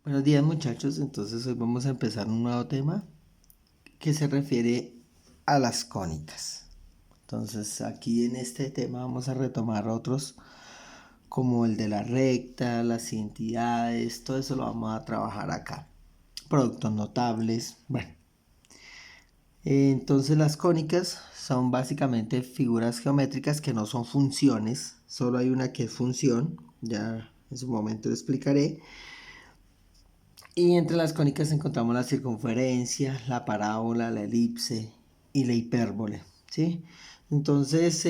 Buenos días muchachos, entonces hoy vamos a empezar un nuevo tema que se refiere a las cónicas. Entonces aquí en este tema vamos a retomar otros como el de la recta, las identidades, todo eso lo vamos a trabajar acá. Productos notables, bueno. Entonces las cónicas son básicamente figuras geométricas que no son funciones, solo hay una que es función, ya en su momento lo explicaré. Y entre las cónicas encontramos la circunferencia, la parábola, la elipse y la hipérbole, ¿sí? Entonces,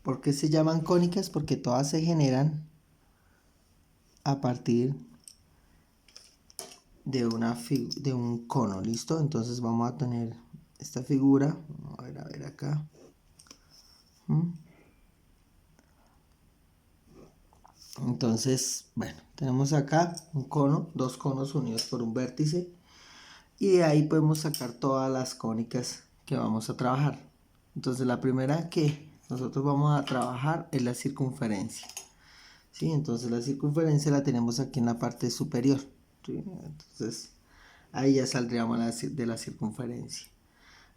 ¿por qué se llaman cónicas? Porque todas se generan a partir de un cono, ¿listo? Entonces vamos a tener esta figura, vamos a ver acá. Entonces, bueno, tenemos acá un cono, dos conos unidos por un vértice. Y de ahí podemos sacar todas las cónicas que vamos a trabajar. Entonces la primera que nosotros vamos a trabajar es la circunferencia. ¿Sí? Entonces la circunferencia la tenemos aquí en la parte superior. ¿Sí? Entonces ahí ya saldríamos de la circunferencia.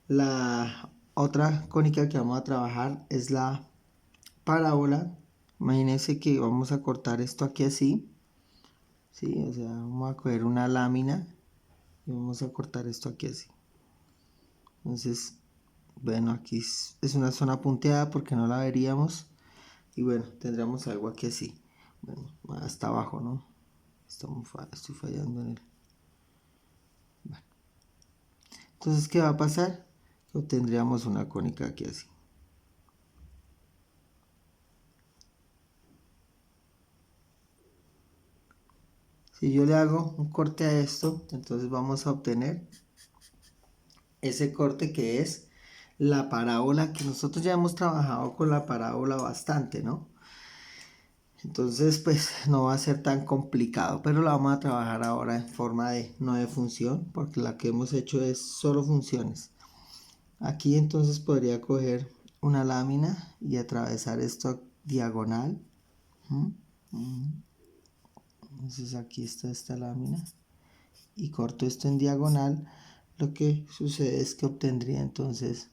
La otra cónica que vamos a trabajar es la parábola. Imagínense que vamos a cortar esto aquí así. ¿Sí? O sea, vamos a coger una lámina y vamos a cortar esto aquí así. Entonces, bueno, aquí es una zona punteada porque no la veríamos. Y bueno, tendríamos algo aquí así. Bueno, hasta abajo, ¿no? Estoy fallando en él. Bueno. Entonces, ¿qué va a pasar? Que obtendríamos una cónica aquí así. Si yo le hago un corte a esto, entonces vamos a obtener ese corte que es la parábola, que nosotros ya hemos trabajado con la parábola bastante, ¿no? Entonces, pues no va a ser tan complicado, pero la vamos a trabajar ahora en forma de no de función, porque la que hemos hecho es solo funciones. Aquí entonces podría coger una lámina y atravesar esto diagonal. Entonces aquí está esta lámina y corto esto en diagonal. Lo que sucede es que obtendría entonces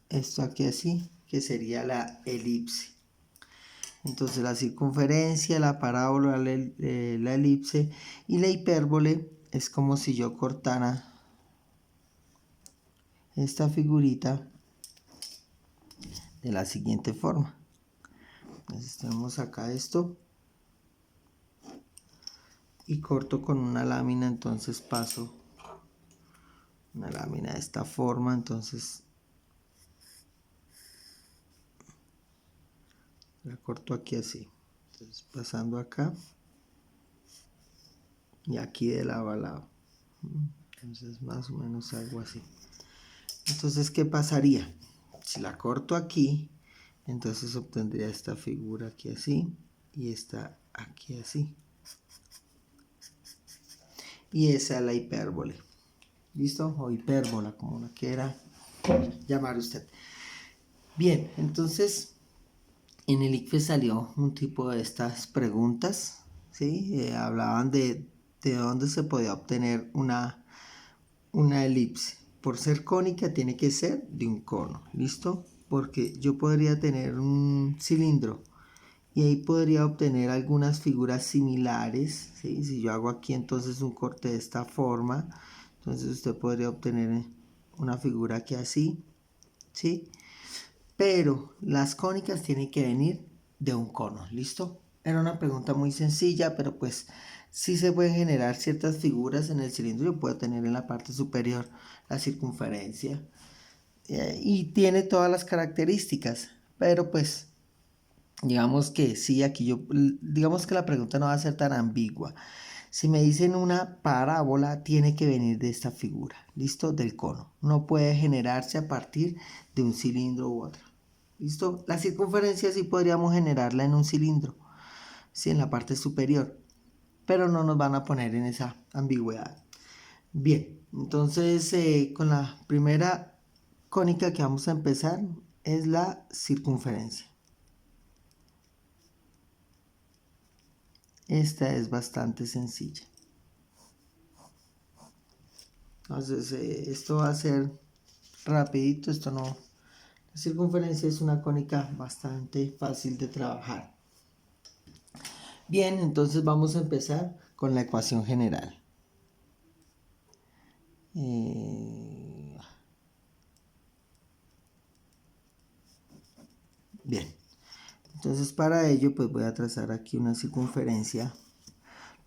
esto aquí así, que sería la elipse. Entonces la circunferencia, la parábola, la elipse y la hipérbole es como si yo cortara esta figurita de la siguiente forma. Entonces tenemos acá esto y corto con una lámina, entonces paso una lámina de esta forma, entonces la corto aquí así. Entonces pasando acá y aquí de lado a lado. Entonces más o menos algo así. Entonces, ¿qué pasaría? Si la corto aquí, entonces obtendría esta figura aquí así y esta aquí así. Y esa es la hipérbole. ¿Listo? O hipérbola, como la quiera llamar usted. Bien, entonces en el ICFES salió un tipo de estas preguntas, ¿sí? Hablaban de dónde se podía obtener una elipse. Por ser cónica tiene que ser de un cono, ¿listo? Porque yo podría tener un cilindro y ahí podría obtener algunas figuras similares, ¿sí? Si yo hago aquí entonces un corte de esta forma, entonces usted podría obtener una figura que así, ¿sí? Pero las cónicas tienen que venir de un cono, ¿listo? Era una pregunta muy sencilla, pero pues sí se pueden generar ciertas figuras en el cilindro. Yo puedo tener en la parte superior la circunferencia y tiene todas las características, pero pues digamos que sí, digamos que la pregunta no va a ser tan ambigua. Si me dicen una parábola, tiene que venir de esta figura, ¿listo? Del cono. No puede generarse a partir de un cilindro u otra. ¿Listo? La circunferencia sí podríamos generarla en un cilindro, sí, en la parte superior, pero no nos van a poner en esa ambigüedad. Bien, entonces con la primera cónica que vamos a empezar es la circunferencia. Esta es bastante sencilla. Entonces, esto va a ser rapidito, esto no... La circunferencia es una cónica bastante fácil de trabajar. Bien, entonces vamos a empezar con la ecuación general. Bien, entonces para ello pues voy a trazar aquí una circunferencia.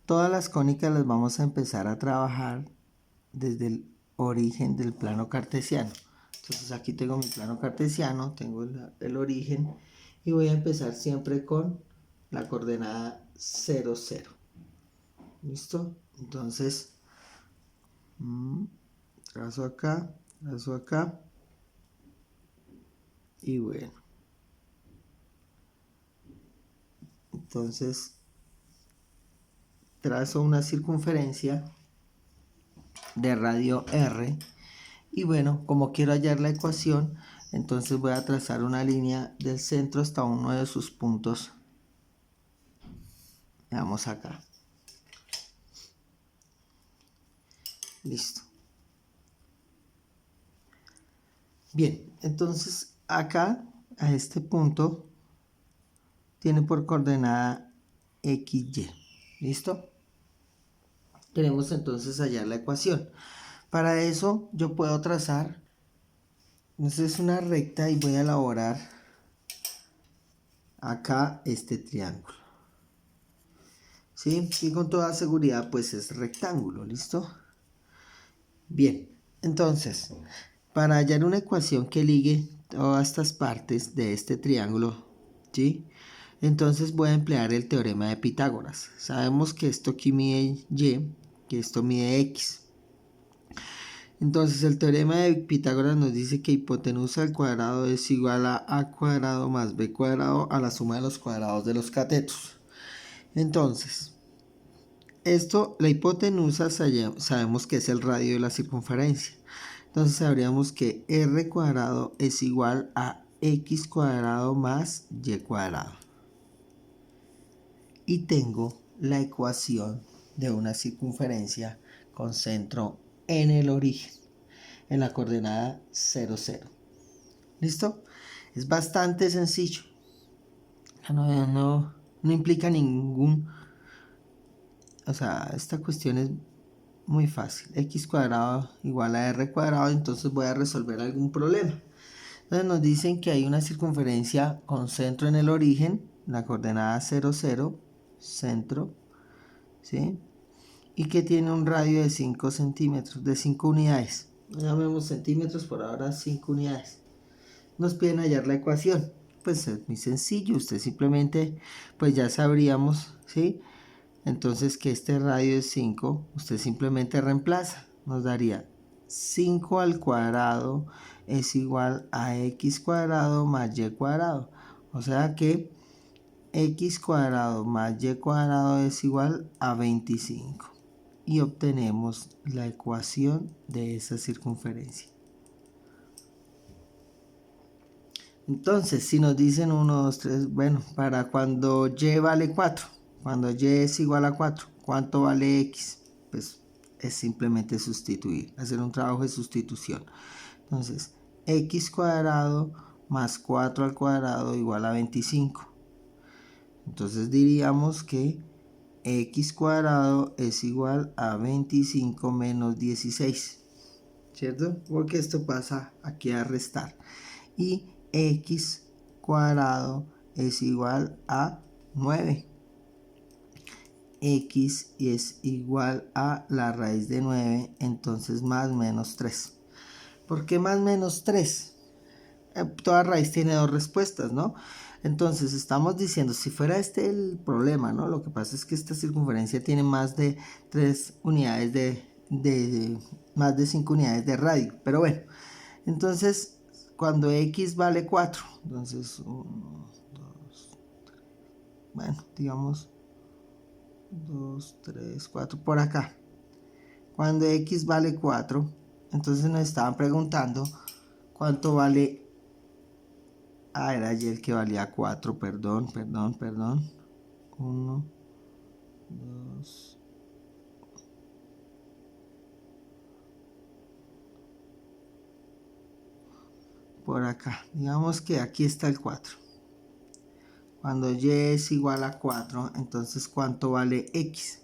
Todas las cónicas las vamos a empezar a trabajar desde el origen del plano cartesiano. Entonces aquí tengo mi plano cartesiano, tengo el origen y voy a empezar siempre con la coordenada 0, 0. ¿Listo? Entonces, trazo acá y bueno. Entonces, trazo una circunferencia de radio R y bueno, como quiero hallar la ecuación, entonces voy a trazar una línea del centro hasta uno de sus puntos. Veamos acá. Listo. Bien, entonces acá a este punto tiene por coordenada XY. ¿Listo? Queremos entonces hallar la ecuación. Para eso yo puedo trazar, entonces una recta y voy a elaborar acá este triángulo. ¿Sí? Y con toda seguridad pues es rectángulo, ¿listo? Bien, entonces, para hallar una ecuación que ligue todas estas partes de este triángulo, ¿sí? Entonces voy a emplear el teorema de Pitágoras. Sabemos que esto aquí mide Y, que esto mide X. Entonces el teorema de Pitágoras nos dice que hipotenusa al cuadrado es igual a cuadrado más b cuadrado a la suma de los cuadrados de los catetos. Entonces, la hipotenusa sabemos que es el radio de la circunferencia. Entonces sabríamos que r cuadrado es igual a x cuadrado más y cuadrado. Y tengo la ecuación de una circunferencia con centro en el origen, en la coordenada 0, 0. ¿Listo? Es bastante sencillo. No implica ningún... O sea, esta cuestión es muy fácil. X cuadrado igual a R cuadrado, entonces voy a resolver algún problema. Entonces nos dicen que hay una circunferencia con centro en el origen, la coordenada 0, 0, centro, ¿sí? Y que tiene un radio de 5 centímetros, de 5 unidades. No llamemos centímetros, por ahora 5 unidades. Nos piden hallar la ecuación. Pues es muy sencillo, usted simplemente, pues ya sabríamos, ¿sí? Entonces que este radio es 5, usted simplemente reemplaza. Nos daría 5 al cuadrado es igual a x cuadrado más y cuadrado. O sea que x cuadrado más y cuadrado es igual a 25. Y obtenemos la ecuación de esa circunferencia. Entonces, si nos dicen 1, 2, 3, bueno, para cuando y vale 4, cuando y es igual a 4, ¿cuánto vale x? Pues es simplemente sustituir, hacer un trabajo de sustitución. Entonces, x cuadrado más 4 al cuadrado igual a 25. Entonces diríamos que x cuadrado es igual a 25 menos 16, ¿cierto? Porque esto pasa aquí a restar. Y x cuadrado es igual a 9. X es igual a la raíz de 9, entonces más menos 3. ¿Por qué más menos 3? Toda raíz tiene dos respuestas, ¿no? Entonces estamos diciendo, si fuera este el problema, ¿no? Lo que pasa es que esta circunferencia tiene más de 3 unidades más de 5 unidades de radio. Pero bueno, entonces cuando x vale 4, entonces 1, 2, 3, bueno, digamos 2, 3, 4 por acá. Cuando x vale 4, entonces nos estaban preguntando cuánto vale. Era y el que valía 4, perdón. 1, digamos, por acá, digamos que aquí está el 4. Cuando y es igual a 4, entonces ¿cuánto vale x?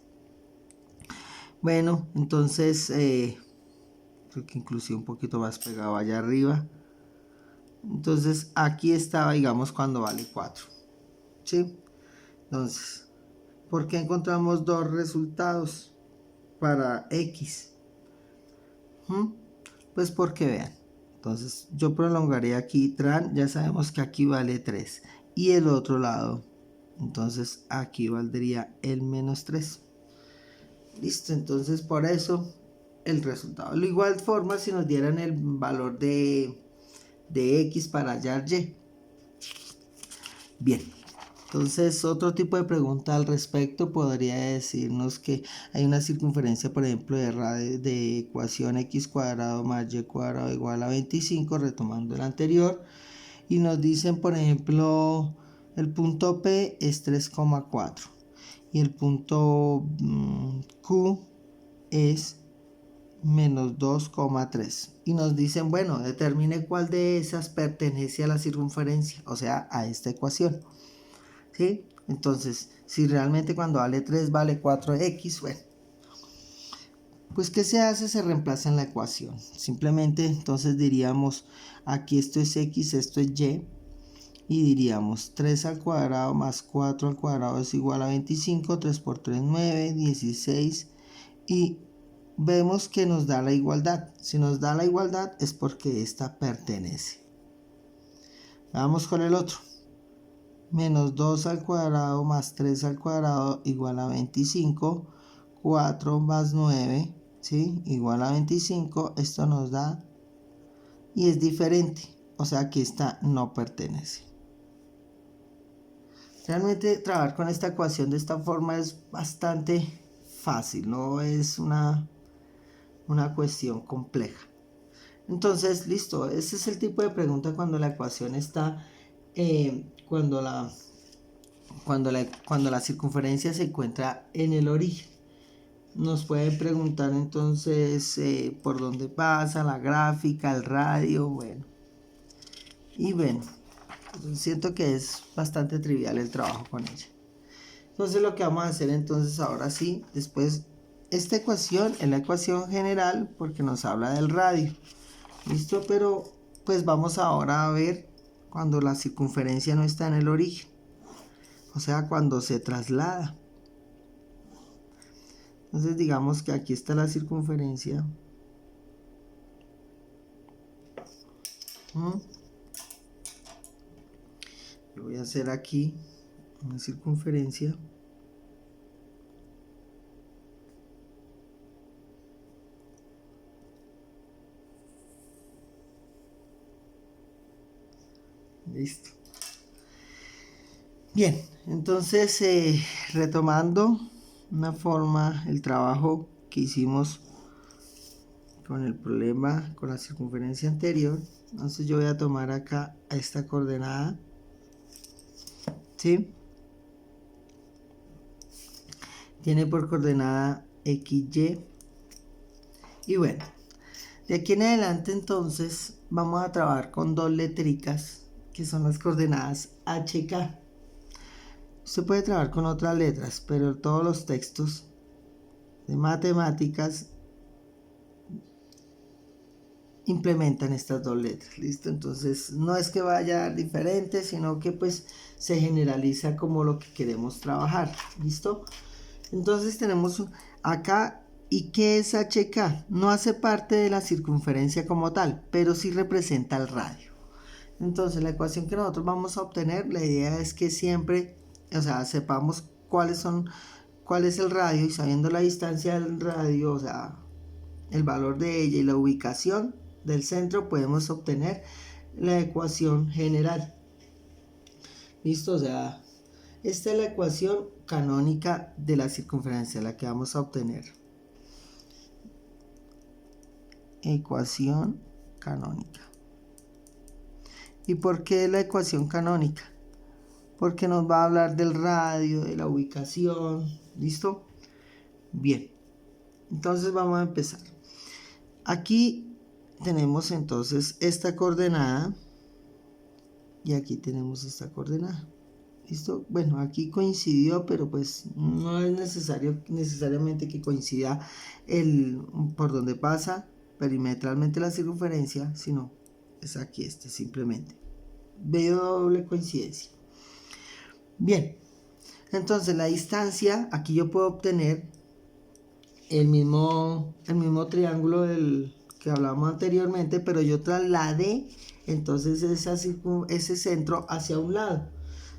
Bueno, entonces creo que inclusive un poquito más pegado allá arriba. Entonces aquí estaba, digamos, cuando vale 4. ¿Sí? Entonces, ¿por qué encontramos dos resultados para x? Pues porque vean. Entonces yo prolongaría aquí tran, ya sabemos que aquí vale 3. Y el otro lado, entonces aquí valdría el menos 3. Listo, entonces por eso el resultado. De igual forma, si nos dieran el valor de x para hallar y. Bien, entonces otro tipo de pregunta al respecto podría decirnos que hay una circunferencia, por ejemplo, de ecuación x cuadrado más y cuadrado igual a 25, retomando el anterior, y nos dicen, por ejemplo, el punto P es 3,4 y el punto Q es menos 2,3 y nos dicen, bueno, determine cuál de esas pertenece a la circunferencia, o sea, a esta ecuación. ¿Sí? Entonces, si realmente cuando vale 3 vale 4x, bueno, pues ¿qué se hace? Se reemplaza en la ecuación. Simplemente entonces diríamos, aquí esto es x, esto es y, y diríamos 3 al cuadrado más 4 al cuadrado es igual a 25, 3 por 3, 9, 16, y vemos que nos da la igualdad. Si nos da la igualdad es porque esta pertenece. Vamos con el otro. Menos 2 al cuadrado más 3 al cuadrado igual a 25. 4 más 9, ¿sí? Igual a 25. Esto nos da y es diferente. O sea que esta no pertenece. Realmente trabajar con esta ecuación de esta forma es bastante fácil. No es una cuestión compleja. Entonces, listo. Ese es el tipo de pregunta cuando la ecuación está... cuando la circunferencia se encuentra en el origen. Nos pueden preguntar entonces por dónde pasa la gráfica, el radio, bueno. Y bueno, siento que es bastante trivial el trabajo con ella. Entonces lo que vamos a hacer entonces ahora sí, después, esta ecuación es la ecuación general porque nos habla del radio. ¿Listo? Pero pues vamos ahora a ver cuando la circunferencia no está en el origen. O sea, cuando se traslada. Entonces digamos que aquí está la circunferencia. Yo voy a hacer aquí una circunferencia. Listo. Bien, entonces retomando una forma, el trabajo que hicimos con el problema con la circunferencia anterior. Entonces yo voy a tomar acá esta coordenada, ¿sí? Tiene por coordenada XY. Y bueno, de aquí en adelante entonces vamos a trabajar con dos letricas que son las coordenadas HK. Usted puede trabajar con otras letras, pero todos los textos de matemáticas implementan estas dos letras, ¿listo? Entonces no es que vaya a dar diferente, sino que pues se generaliza como lo que queremos trabajar, ¿listo? Entonces tenemos acá, ¿y qué es HK? No hace parte de la circunferencia como tal, pero sí representa el radio. Entonces la ecuación que nosotros vamos a obtener, la idea es que siempre, o sea, sepamos cuál es el radio, y sabiendo la distancia del radio, o sea, el valor de ella y la ubicación del centro, podemos obtener la ecuación general. ¿Listo? O sea, esta es la ecuación canónica de la circunferencia, la que vamos a obtener. Ecuación canónica. ¿Y por qué la ecuación canónica? Porque nos va a hablar del radio, de la ubicación, ¿listo? Bien, entonces vamos a empezar. Aquí tenemos entonces esta coordenada y aquí tenemos esta coordenada. ¿Listo? Bueno, aquí coincidió, pero pues no es necesariamente que coincida por donde pasa perimetralmente la circunferencia, sino es aquí simplemente. Veo doble coincidencia. Bien, entonces la distancia, aquí yo puedo obtener el mismo triángulo del que hablábamos anteriormente, pero yo trasladé entonces ese centro hacia un lado.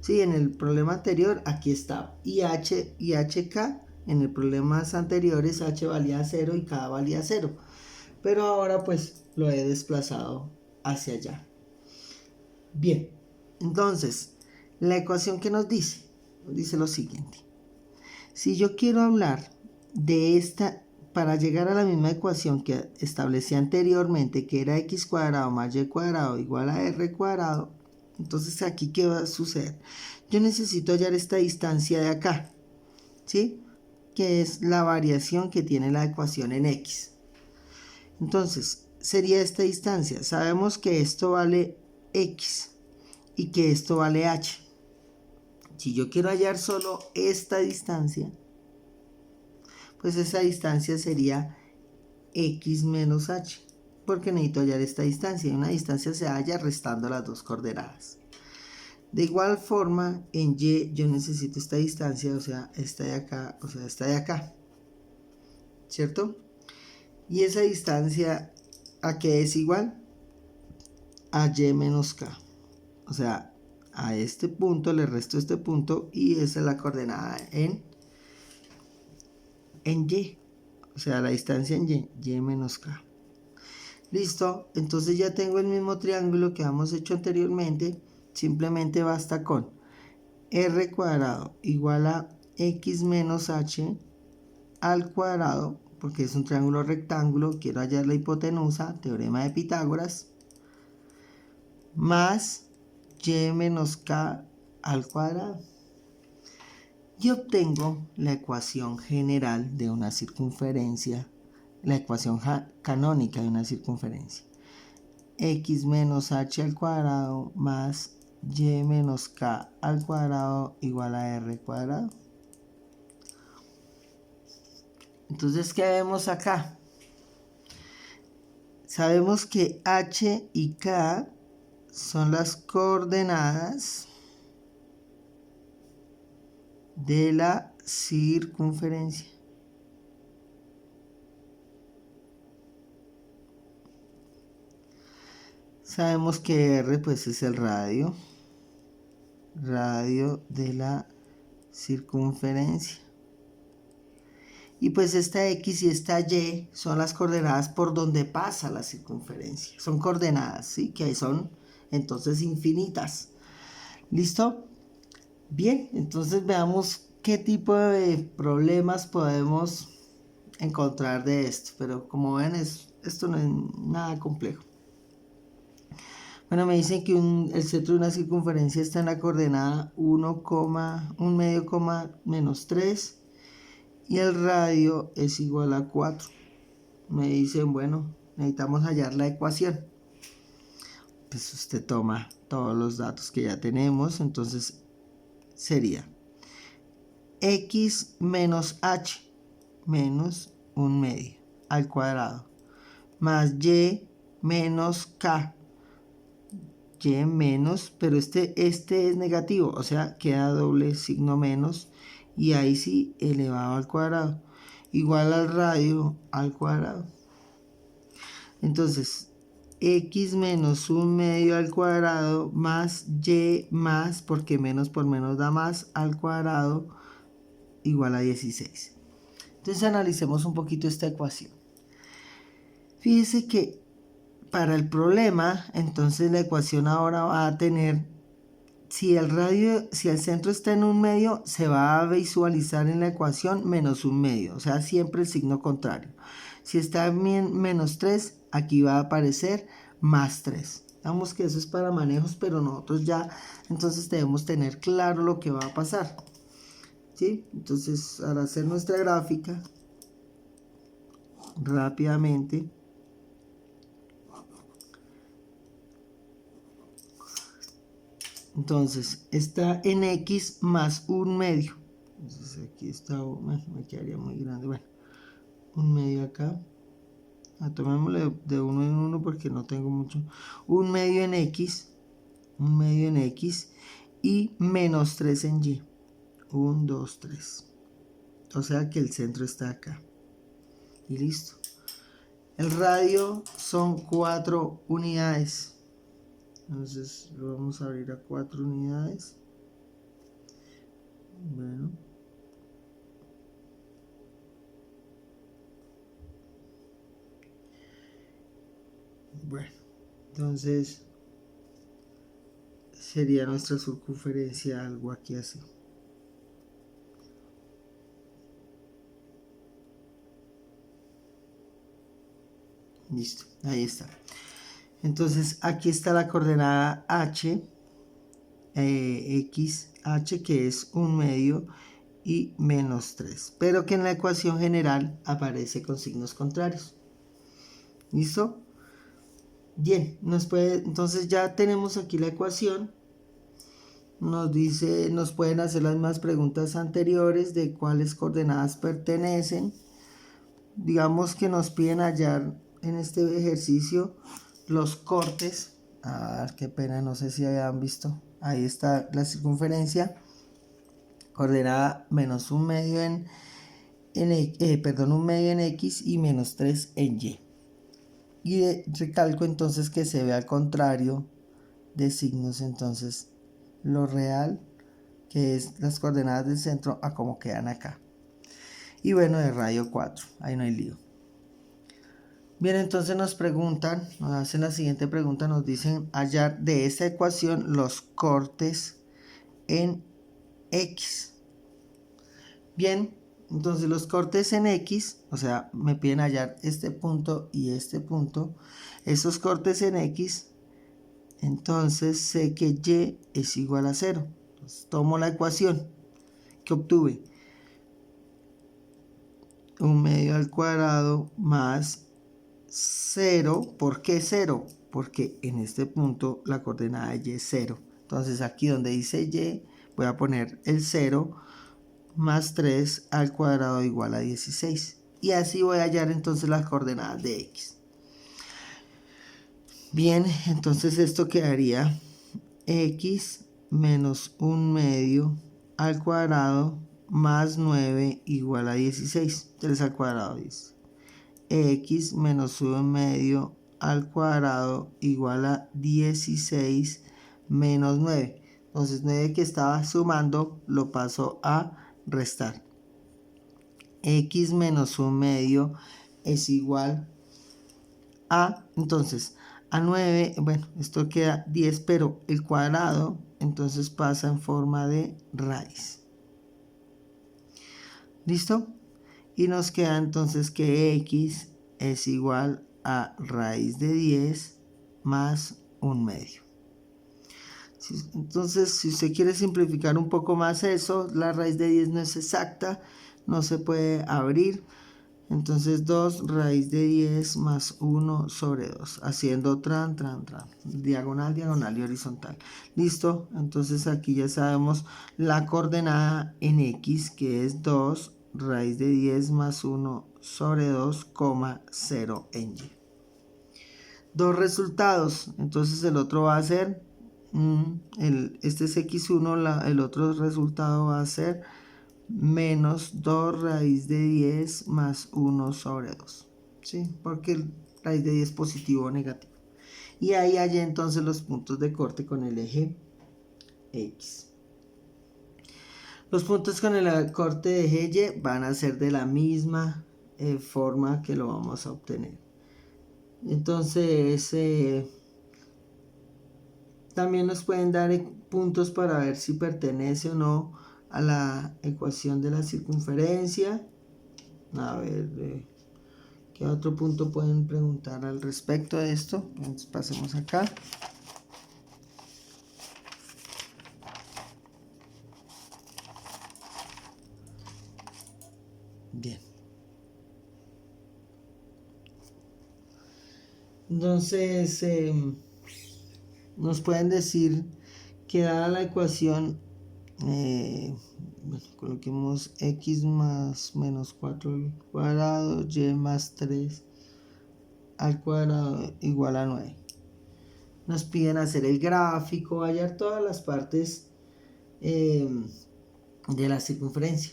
Sí, en el problema anterior aquí está IH y HK. En el problemas anteriores H valía 0 y K valía 0. Pero ahora pues lo he desplazado hacia allá. Bien, entonces la ecuación que nos dice lo siguiente. Si yo quiero hablar de esta, para llegar a la misma ecuación que establecí anteriormente, que era x cuadrado más y cuadrado igual a r cuadrado, entonces aquí ¿qué va a suceder? Yo necesito hallar esta distancia de acá, ¿sí? Que es la variación que tiene la ecuación en x. Entonces, sería esta distancia. Sabemos que esto vale x y que esto vale h. Si yo quiero hallar solo esta distancia, pues esa distancia sería x menos h, porque necesito hallar esta distancia, y una distancia se halla restando las dos coordenadas. De igual forma, en y yo necesito esta distancia, o sea, esta de acá, o sea, esta de acá, ¿cierto? Y esa distancia, ¿a qué es igual? A y menos k, o sea, a este punto le resto este punto y esa es la coordenada en y, o sea, la distancia en y menos k. Listo, entonces ya tengo el mismo triángulo que hemos hecho anteriormente. Simplemente basta con r cuadrado igual a x menos h al cuadrado, porque es un triángulo rectángulo, quiero hallar la hipotenusa, teorema de Pitágoras, más y menos k al cuadrado. Y obtengo la ecuación general de una circunferencia, la ecuación canónica de una circunferencia. X menos h al cuadrado más y menos k al cuadrado igual a r cuadrado. Entonces, ¿qué vemos acá? Sabemos que h y k son las coordenadas de la circunferencia. Sabemos que r pues es el radio de la circunferencia. Y pues esta x y esta y son las coordenadas por donde pasa la circunferencia. Son coordenadas, ¿sí? Que son entonces infinitas. ¿Listo? Bien, entonces veamos qué tipo de problemas podemos encontrar de esto. Pero como ven, esto no es nada complejo. Bueno, me dicen que el centro de una circunferencia está en la coordenada 1, medio, menos 3 y el radio es igual a 4. Me dicen, bueno, necesitamos hallar la ecuación. Pues usted toma todos los datos que ya tenemos, entonces sería x menos h menos 1 medio al cuadrado más y menos k, y menos, pero este es negativo, o sea, queda doble signo menos y ahí sí elevado al cuadrado igual al radio al cuadrado. Entonces x menos 1 medio al cuadrado más y más, porque menos por menos da más, al cuadrado igual a 16. Entonces analicemos un poquito esta ecuación. Fíjese que para el problema, entonces la ecuación ahora va a tener, si el centro está en 1 medio, se va a visualizar en la ecuación menos 1 medio, o sea, siempre el signo contrario. Si está en menos 3, aquí va a aparecer más 3. Digamos que eso es para manejos, pero nosotros ya entonces debemos tener claro lo que va a pasar. ¿Sí? Entonces, al hacer nuestra gráfica, rápidamente. Entonces está en x más 1/2. Entonces aquí está, me quedaría muy grande. Bueno, 1/2 acá. Tomémosle de 1 en 1 porque no tengo mucho. 1/2 en x. 1/2 en x. Y menos 3 en y. 1, 2, 3. O sea que el centro está acá. Y listo. El radio son 4 unidades. Entonces lo vamos a abrir a 4 unidades. Bueno. Bueno. Entonces sería nuestra circunferencia algo aquí así. Listo. Ahí está. Entonces aquí está la coordenada h, x, h, que es 1/2 y menos 3, pero que en la ecuación general aparece con signos contrarios. ¿Listo? Bien, entonces ya tenemos aquí la ecuación. Nos dice, nos pueden hacer las mismas preguntas anteriores de cuáles coordenadas pertenecen. Digamos que nos piden hallar en este ejercicio los cortes. Qué pena, no sé si habían visto. Ahí está la circunferencia. Coordenada menos 1/2 1/2 en x y menos 3 en y. Y recalco entonces que se ve al contrario de signos, entonces lo real, que es las coordenadas del centro, a como quedan acá. Y bueno, de radio 4, ahí no hay lío. Bien, entonces nos preguntan, nos hacen la siguiente pregunta, nos dicen hallar de esta ecuación los cortes en x. Bien, entonces los cortes en x, o sea, me piden hallar este punto y este punto. Esos cortes en x, entonces sé que y es igual a 0. Entonces, tomo la ecuación que obtuve. 1/2 al cuadrado más 0. ¿Por qué 0? Porque en este punto la coordenada y es 0. Entonces aquí donde dice y, voy a poner el 0 más 3 al cuadrado igual a 16. Y así voy a hallar entonces las coordenadas de x. Bien, entonces esto quedaría x menos 1/2 al cuadrado más 9 igual a 16. 3 al cuadrado dice. X menos 1/2 al cuadrado igual a 16 menos 9. Entonces 9 que estaba sumando lo paso a restar. X menos 1/2 es igual a, entonces, a 9, bueno, esto queda 10, pero el cuadrado entonces pasa en forma de raíz. ¿Listo? Y nos queda entonces que x es igual a raíz de 10 más 1/2. Entonces, si usted quiere simplificar un poco más eso, la raíz de 10 no es exacta, no se puede abrir. Entonces 2 raíz de 10 más 1 sobre 2, haciendo tran, diagonal, diagonal y horizontal. ¿Listo? Entonces aquí ya sabemos la coordenada en x, que es 2 raíz de 10 más 1 sobre 2, 0 en y. Dos resultados, entonces el otro va a ser, este es x1, el otro resultado va a ser menos 2 raíz de 10 más 1 sobre 2. ¿Sí? Porque el raíz de 10 es positivo o negativo. Y ahí hay entonces los puntos de corte con el eje X. Los puntos con el corte de eje Y van a ser de la misma forma que lo vamos a obtener. Entonces, también nos pueden dar puntos para ver si pertenece o no a la ecuación de la circunferencia. A ver, ¿qué otro punto pueden preguntar al respecto de esto? Entonces pasemos acá. Bien. Entonces, nos pueden decir que dada la ecuación, bueno, coloquemos x más menos 4 al cuadrado, y más 3 al cuadrado igual a 9. Nos piden hacer el gráfico, hallar todas las partes de la circunferencia.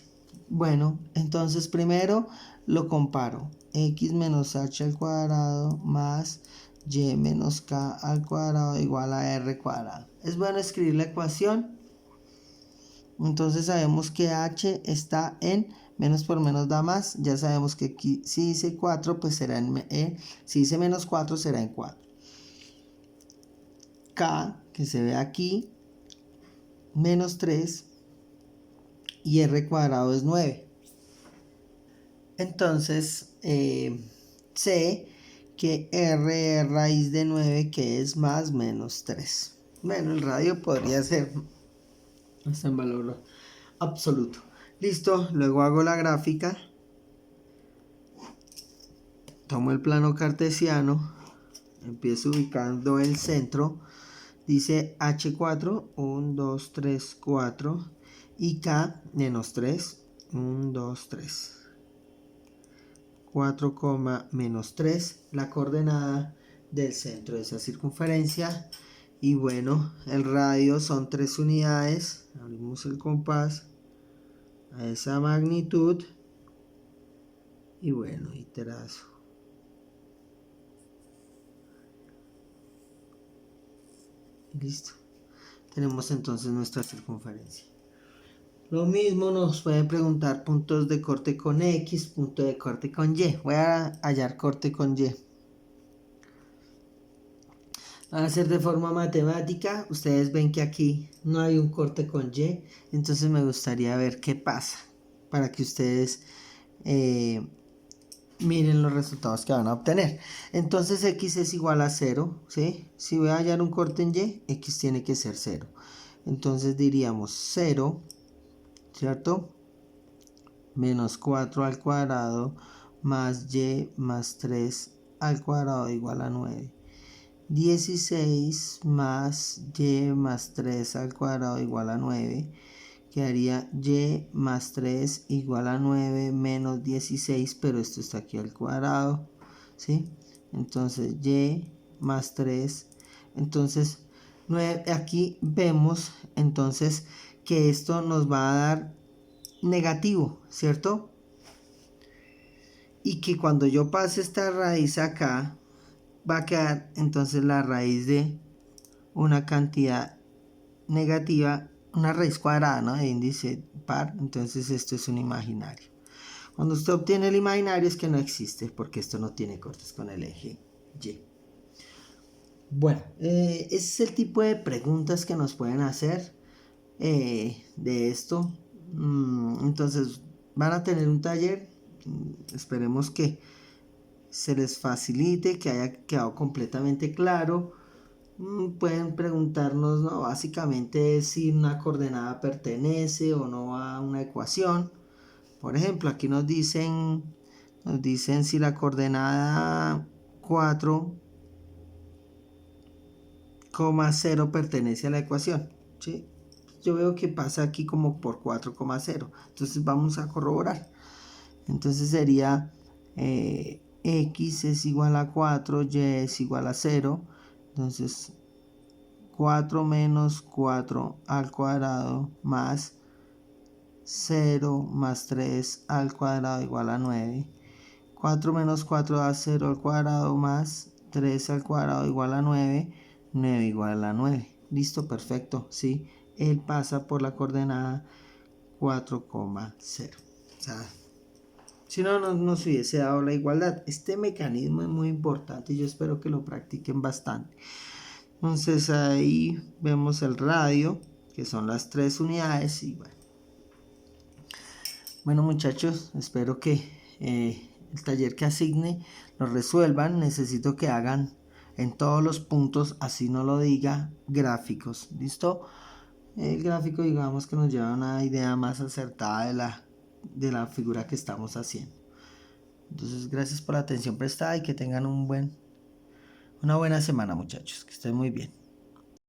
Bueno, entonces primero lo comparo. X menos h al cuadrado más y menos k al cuadrado igual a r cuadrado. Es bueno escribir la ecuación. Entonces sabemos que h está en menos por menos da más. Ya sabemos que aquí si dice 4 pues será si dice menos 4 será en 4. K, que se ve aquí, menos 3 y r cuadrado es 9. Entonces, sé que r es raíz de 9, que es más menos 3. Bueno, el radio podría ser hasta en valor absoluto. Listo, luego hago la gráfica. Tomo el plano cartesiano. Empiezo ubicando el centro. Dice H4, 1, 2, 3, 4. Y K, menos 3, 1, 2, 3. 4, menos 3, la coordenada del centro de esa circunferencia. Y bueno, el radio son 3 unidades. Abrimos el compás a esa magnitud. Y bueno, y trazo. Listo. Tenemos entonces nuestra circunferencia. Lo mismo nos pueden preguntar puntos de corte con X, punto de corte con Y. Voy a hallar corte con Y. Va a ser de forma matemática. Ustedes ven que aquí no hay un corte con Y. Entonces me gustaría ver qué pasa para que ustedes miren los resultados que van a obtener. Entonces X es igual a 0, ¿sí? Si voy a hallar un corte en Y, X tiene que ser 0. Entonces diríamos 0, ¿cierto? Menos 4 al cuadrado más Y más 3 al cuadrado igual a 9. 16 más Y más 3 al cuadrado igual a 9. Quedaría Y más 3 igual a 9 menos 16, pero esto está aquí al cuadrado, ¿sí? Entonces Y más 3. Entonces 9, aquí vemos entonces que esto nos va a dar negativo, ¿cierto? Y que cuando yo pase esta raíz acá, va a quedar entonces la raíz de una cantidad negativa, una raíz cuadrada, ¿no? De índice par. Entonces esto es un imaginario. Cuando usted obtiene el imaginario es que no existe, porque esto no tiene cortes con el eje Y. Bueno, ese es el tipo de preguntas que nos pueden hacer de esto. Entonces van a tener un taller. Esperemos que se les facilite, que haya quedado completamente claro. Pueden preguntarnos, ¿no? Básicamente si una coordenada pertenece o no a una ecuación. Por ejemplo, aquí nos dicen si la coordenada 4,0 pertenece a la ecuación, ¿sí? Yo veo que pasa aquí como por 4,0. Entonces vamos a corroborar. Entonces sería x es igual a 4, y es igual a 0. Entonces 4 menos 4 al cuadrado más 0 más 3 al cuadrado igual a 9. 4 menos 4 da 0 al cuadrado más 3 al cuadrado igual a 9. 9 igual a 9. Listo, perfecto. Sí, él pasa por la coordenada 4,0. O sea, si no nos hubiese dado la igualdad. Este mecanismo es muy importante y yo espero que lo practiquen bastante. Entonces ahí vemos el radio, que son las 3 unidades. Y bueno muchachos, espero que el taller que asigne lo resuelvan. Necesito que hagan en todos los puntos, así no lo diga, gráficos. ¿Listo? El gráfico, digamos, que nos lleva a una idea más acertada de la figura que estamos haciendo. Entonces, gracias por la atención prestada y que tengan un buen Una buena semana, muchachos. Que estén muy bien.